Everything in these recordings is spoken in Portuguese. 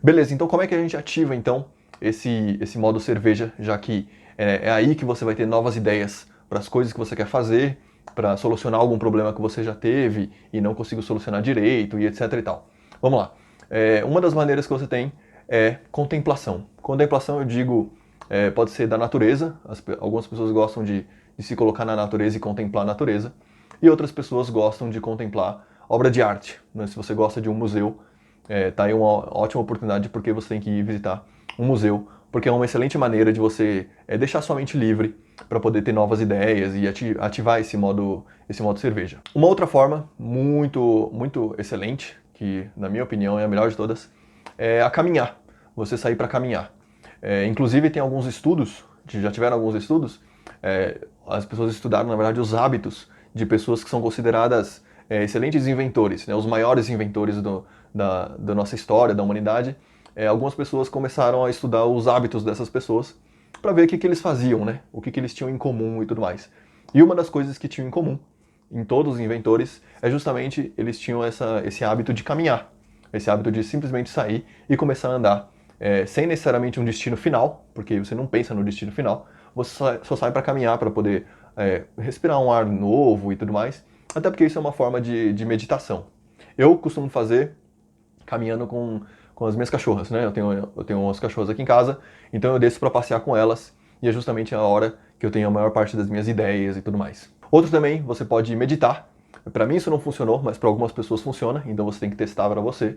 Beleza, então como é que a gente ativa então esse modo cerveja, já que é aí que você vai ter novas ideias para as coisas que você quer fazer, para solucionar algum problema que você já teve e não conseguiu solucionar direito e etc e tal. Vamos lá. Uma das maneiras que você tem é contemplação. Contemplação, eu digo, pode ser da natureza. Algumas pessoas gostam de se colocar na natureza e contemplar a natureza, e outras pessoas gostam de contemplar obra de arte, né? Se você gosta de um museu, tá aí uma ótima oportunidade, porque você tem que ir visitar um museu, porque é uma excelente maneira de você deixar sua mente livre para poder ter novas ideias e ativar esse modo cerveja. Uma outra forma muito excelente, que na minha opinião é a melhor de todas, é a caminhar. Você sair para caminhar. Inclusive tem alguns estudos, já tiveram alguns estudos, as pessoas estudaram na verdade os hábitos de pessoas que são consideradas excelentes inventores, né, os maiores inventores da nossa história, da humanidade. Algumas pessoas começaram a estudar os hábitos dessas pessoas para ver o que eles faziam, né? O que eles tinham em comum e tudo mais. E uma das coisas que tinham em comum em todos os inventores é justamente eles tinham esse hábito de caminhar, esse hábito de simplesmente sair e começar a andar, sem necessariamente um destino final, porque você não pensa no destino final, você só sai para caminhar, para poder respirar um ar novo e tudo mais, até porque isso é uma forma de meditação. Eu costumo fazer caminhando com as minhas cachorras, né? Eu tenho umas cachorras aqui em casa, então eu desço para passear com elas e é justamente a hora que eu tenho a maior parte das minhas ideias e tudo mais. Outro também, você pode meditar. Para mim isso não funcionou, mas para algumas pessoas funciona, então você tem que testar para você.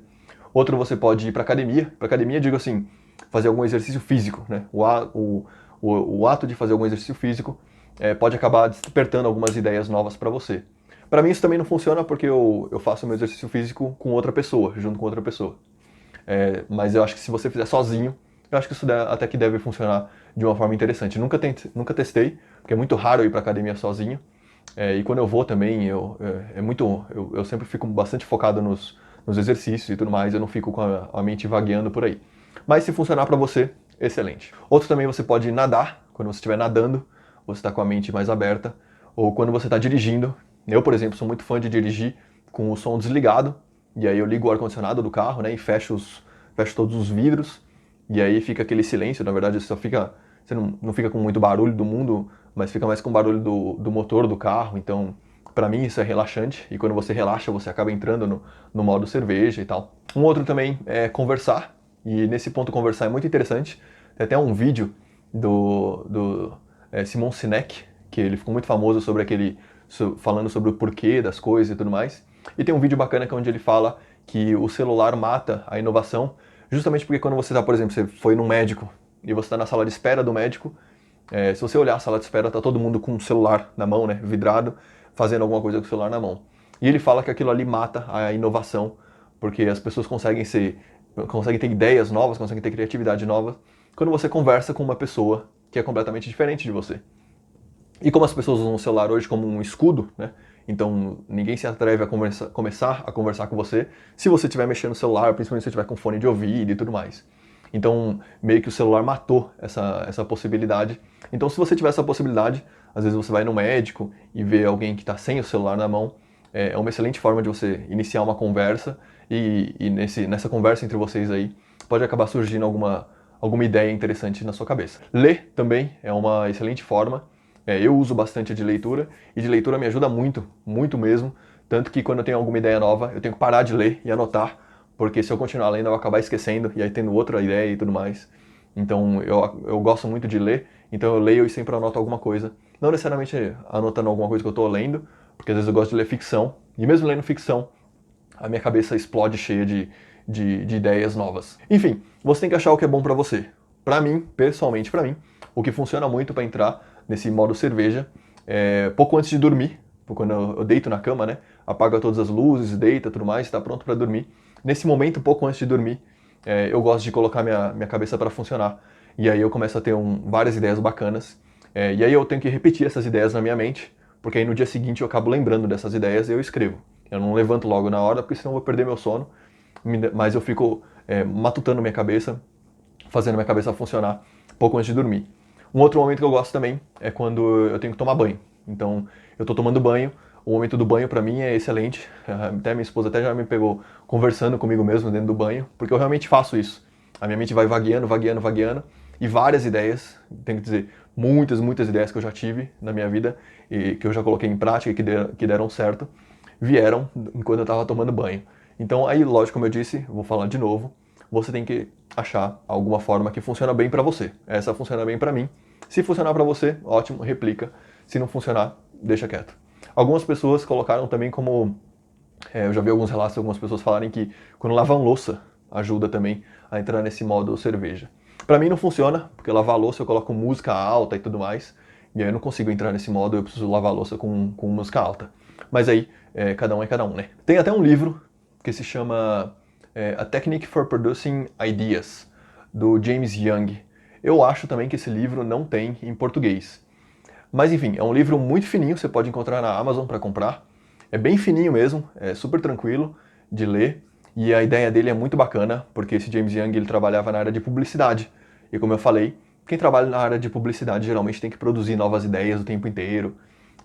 Outro, você pode ir para academia. Para academia, digo assim, fazer algum exercício físico, né? O ato de fazer algum exercício físico pode acabar despertando algumas ideias novas para você. Para mim isso também não funciona porque eu faço meu exercício físico com outra pessoa, junto com outra pessoa. Mas eu acho que se você fizer sozinho, eu acho que isso até que deve funcionar de uma forma interessante. Nunca testei, porque é muito raro ir para academia sozinho. E quando eu vou também, eu sempre fico bastante focado nos exercícios e tudo mais, eu não fico com a mente vagueando por aí. Mas se funcionar para você, excelente. Outro também, você pode nadar. Quando você estiver nadando, você está com a mente mais aberta. Ou quando você está dirigindo. Eu, por exemplo, sou muito fã de dirigir com o som desligado. E aí eu ligo o ar-condicionado do carro, né, e fecho todos os vidros. E aí fica aquele silêncio, na verdade você não fica com muito barulho do mundo, mas fica mais com o barulho do motor do carro. Então, para mim isso é relaxante, e quando você relaxa, você acaba entrando no modo cerveja e tal. Um outro também é conversar, e nesse ponto conversar é muito interessante. Tem até um vídeo do Simon Sinek, que ele ficou muito famoso falando sobre o porquê das coisas e tudo mais. E tem um vídeo bacana que é onde ele fala que o celular mata a inovação, justamente porque quando você está, por exemplo, você foi num médico e você está na sala de espera do médico, se você olhar a sala de espera, tá todo mundo com o celular na mão, né, vidrado, fazendo alguma coisa com o celular na mão. E ele fala que aquilo ali mata a inovação, porque as pessoas conseguem ter ideias novas, conseguem ter criatividade nova, quando você conversa com uma pessoa que é completamente diferente de você. E como as pessoas usam o celular hoje como um escudo, né? Então ninguém se atreve a começar a conversar com você se você estiver mexendo no celular, principalmente se você estiver com fone de ouvido e tudo mais. Então meio que o celular matou essa possibilidade. Então se você tiver essa possibilidade, às vezes você vai no médico e vê alguém que está sem o celular na mão, é uma excelente forma de você iniciar uma conversa e nessa conversa entre vocês aí pode acabar surgindo alguma ideia interessante na sua cabeça. Ler também é uma excelente forma. Eu uso bastante de leitura, e de leitura me ajuda muito, muito mesmo. Tanto que quando eu tenho alguma ideia nova, eu tenho que parar de ler e anotar, porque se eu continuar lendo eu vou acabar esquecendo, e aí tendo outra ideia e tudo mais. Então eu gosto muito de ler, então eu leio e sempre anoto alguma coisa. Não necessariamente anotando alguma coisa que eu estou lendo, porque às vezes eu gosto de ler ficção, e mesmo lendo ficção, a minha cabeça explode cheia de ideias novas. Enfim, você tem que achar o que é bom pra você. Pra mim, pessoalmente pra mim, o que funciona muito pra entrar nesse modo cerveja é pouco antes de dormir, quando eu deito na cama, né? Apaga todas as luzes, deita, tudo mais, está pronto pra dormir. Nesse momento, pouco antes de dormir, eu gosto de colocar minha cabeça pra funcionar. E aí eu começo a ter várias ideias bacanas. E aí eu tenho que repetir essas ideias na minha mente, porque aí no dia seguinte eu acabo lembrando dessas ideias e eu escrevo. Eu não levanto logo na hora, porque senão eu vou perder meu sono, mas eu fico matutando minha cabeça, fazendo minha cabeça funcionar pouco antes de dormir. Um outro momento que eu gosto também é quando eu tenho que tomar banho. Então, eu tô tomando banho, o momento do banho pra mim é excelente. Até minha esposa até já me pegou conversando comigo mesmo dentro do banho, porque eu realmente faço isso. A minha mente vai vagueando, vagueando, vagueando, e várias ideias, tenho que dizer, muitas, muitas ideias que eu já tive na minha vida e que eu já coloquei em prática e que deram certo, vieram enquanto eu estava tomando banho. Então aí, lógico, como eu disse, vou falar de novo, você tem que achar alguma forma que funciona bem para você. Essa funciona bem para mim. Se funcionar para você, ótimo, replica. Se não funcionar, deixa quieto. Algumas pessoas colocaram também como eu já vi alguns relatos de algumas pessoas falarem que quando lavam louça ajuda também a entrar nesse modo cerveja. Pra mim não funciona, porque lavar louça eu coloco música alta e tudo mais, e aí eu não consigo entrar nesse modo, eu preciso lavar louça com música alta. Mas aí, cada um é cada um, né? Tem até um livro que se chama A Technique for Producing Ideas, do James Young. Eu acho também que esse livro não tem em português. Mas enfim, é um livro muito fininho, você pode encontrar na Amazon para comprar. É bem fininho mesmo, é super tranquilo de ler. E a ideia dele é muito bacana, porque esse James Young ele trabalhava na área de publicidade. E como eu falei, quem trabalha na área de publicidade geralmente tem que produzir novas ideias o tempo inteiro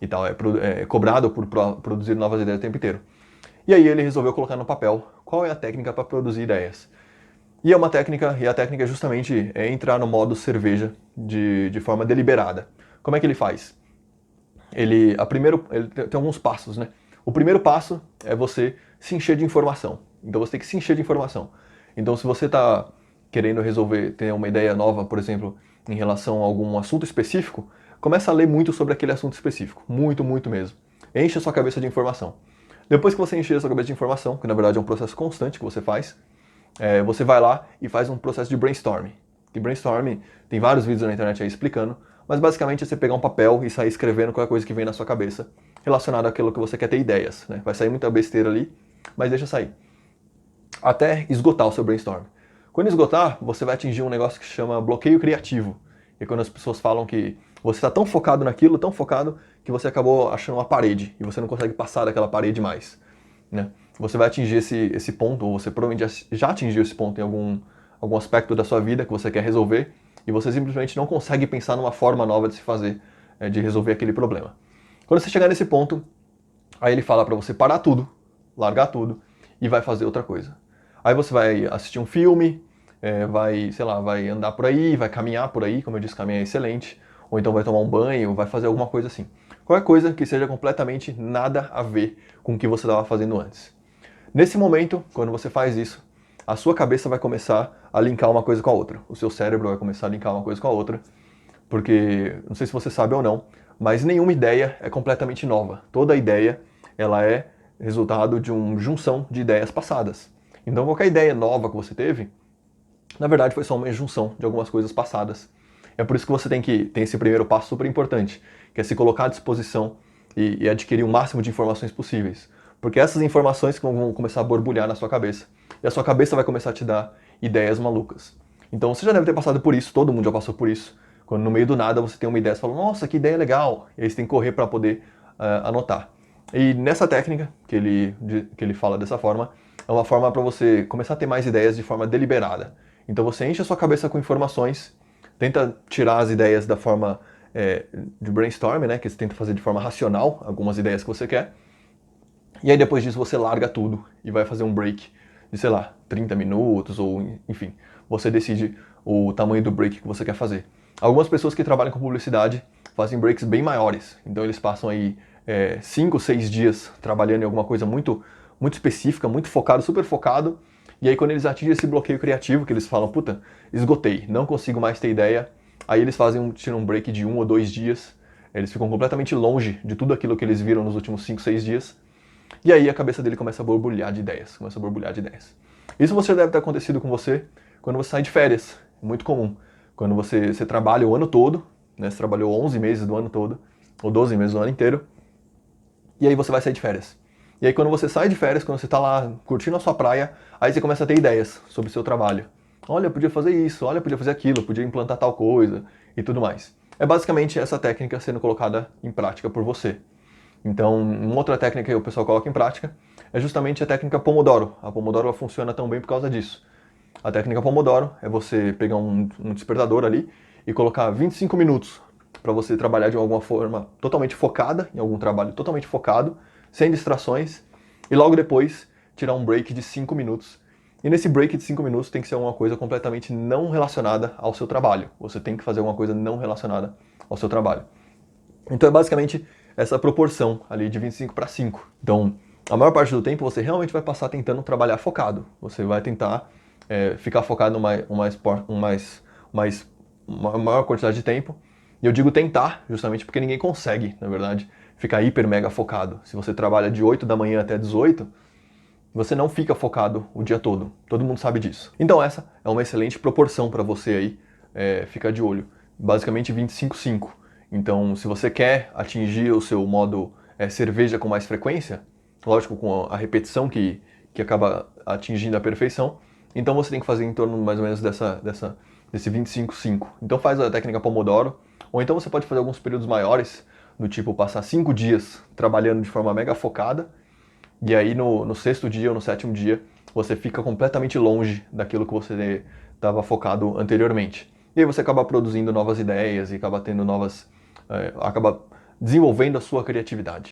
e tal. É cobrado por produzir novas ideias o tempo inteiro. E aí ele resolveu colocar no papel qual é a técnica para produzir ideias. E a técnica é justamente entrar no modo cerveja de forma deliberada. Como é que ele faz? Ele tem alguns passos, né? O primeiro passo é você se encher de informação. Então você tem que se encher de informação. Então se você está querendo resolver, ter uma ideia nova, por exemplo, em relação a algum assunto específico, começa a ler muito sobre aquele assunto específico. Muito, muito mesmo. Enche a sua cabeça de informação. Depois que você encher a sua cabeça de informação, que na verdade é um processo constante que você faz, você vai lá e faz um processo de brainstorming. E brainstorming, tem vários vídeos na internet aí explicando, mas basicamente é você pegar um papel e sair escrevendo qualquer coisa que vem na sua cabeça relacionada àquilo que você quer ter ideias, né? Vai sair muita besteira ali, mas deixa sair. Até esgotar o seu brainstorm. Quando esgotar, você vai atingir um negócio que se chama bloqueio criativo. E quando as pessoas falam que você está tão focado naquilo, tão focado, que você acabou achando uma parede e você não consegue passar daquela parede mais, né? Você vai atingir esse ponto, ou você provavelmente já atingiu esse ponto em algum aspecto da sua vida que você quer resolver, e você simplesmente não consegue pensar numa forma nova de se fazer, de resolver aquele problema. Quando você chegar nesse ponto, aí ele fala para você parar tudo, largar tudo e vai fazer outra coisa. Aí você vai assistir um filme, vai, sei lá, vai andar por aí, vai caminhar por aí, como eu disse, caminhar é excelente, ou então vai tomar um banho, vai fazer alguma coisa assim. Qualquer coisa que seja completamente nada a ver com o que você estava fazendo antes. Nesse momento, quando você faz isso, a sua cabeça vai começar a linkar uma coisa com a outra. O seu cérebro vai começar a linkar uma coisa com a outra, porque, não sei se você sabe ou não, mas nenhuma ideia é completamente nova. Toda ideia, ela é resultado de uma junção de ideias passadas. Então, qualquer ideia nova que você teve, na verdade, foi só uma junção de algumas coisas passadas. É por isso que você tem que ter esse primeiro passo super importante, que é se colocar à disposição e adquirir o máximo de informações possíveis. Porque essas informações que vão começar a borbulhar na sua cabeça. E a sua cabeça vai começar a te dar ideias malucas. Então você já deve ter passado por isso, todo mundo já passou por isso. Quando no meio do nada você tem uma ideia, você fala, nossa, que ideia legal. E aí você tem que correr para poder anotar. E nessa técnica, que ele fala dessa forma, é uma forma para você começar a ter mais ideias de forma deliberada. Então você enche a sua cabeça com informações, tenta tirar as ideias da forma de brainstorming, né, que você tenta fazer de forma racional, algumas ideias que você quer. E aí depois disso você larga tudo e vai fazer um break de, sei lá, 30 minutos ou, enfim, você decide o tamanho do break que você quer fazer. Algumas pessoas que trabalham com publicidade fazem breaks bem maiores, então eles passam aí 5, 6 dias trabalhando em alguma coisa muito, muito específica, muito focado, super focado, e aí quando eles atingem esse bloqueio criativo, que eles falam, puta, esgotei, não consigo mais ter ideia, aí eles tiram um break de 1 ou 2 dias, eles ficam completamente longe de tudo aquilo que eles viram nos últimos 5, 6 dias, e aí a cabeça dele começa a borbulhar de ideias, começa a borbulhar de ideias. Isso você deve ter acontecido com você quando você sai de férias, muito comum. Quando você trabalha o ano todo, né, você trabalhou 11 meses do ano todo, ou 12 meses do ano inteiro, e aí você vai sair de férias. E aí quando você sai de férias, quando você está lá curtindo a sua praia, aí você começa a ter ideias sobre o seu trabalho. Olha, eu podia fazer isso, olha, eu podia fazer aquilo, eu podia implantar tal coisa e tudo mais. É basicamente essa técnica sendo colocada em prática por você. Então, uma outra técnica que o pessoal coloca em prática é justamente a técnica Pomodoro. A Pomodoro funciona tão bem por causa disso. A técnica Pomodoro é você pegar um despertador ali e colocar 25 minutos para você trabalhar de alguma forma totalmente focada, em algum trabalho totalmente focado, sem distrações, e logo depois tirar um break de 5 minutos E nesse break de 5 minutos tem que ser alguma coisa completamente não relacionada ao seu trabalho. Você tem que fazer alguma coisa não relacionada ao seu trabalho. Então é basicamente essa proporção ali de 25 para 5. Então, a maior parte do tempo você realmente vai passar tentando trabalhar focado. Você vai tentar ficar focado uma maior quantidade de tempo. E eu digo tentar, justamente porque ninguém consegue, na verdade, ficar hiper mega focado. Se você trabalha de 8 da manhã até 18, você não fica focado o dia todo. Todo mundo sabe disso. Então essa é uma excelente proporção para você aí ficar de olho. Basicamente 25/5. Então, se você quer atingir o seu modo cerveja com mais frequência, lógico, com a repetição que acaba atingindo a perfeição, então você tem que fazer em torno mais ou menos desse 25/5. Então faz a técnica Pomodoro, ou então você pode fazer alguns períodos maiores, do tipo passar 5 dias trabalhando de forma mega focada, e aí no sexto dia ou no sétimo dia você fica completamente longe daquilo que você estava focado anteriormente. E aí você acaba produzindo novas ideias e acaba tendo acaba desenvolvendo a sua criatividade.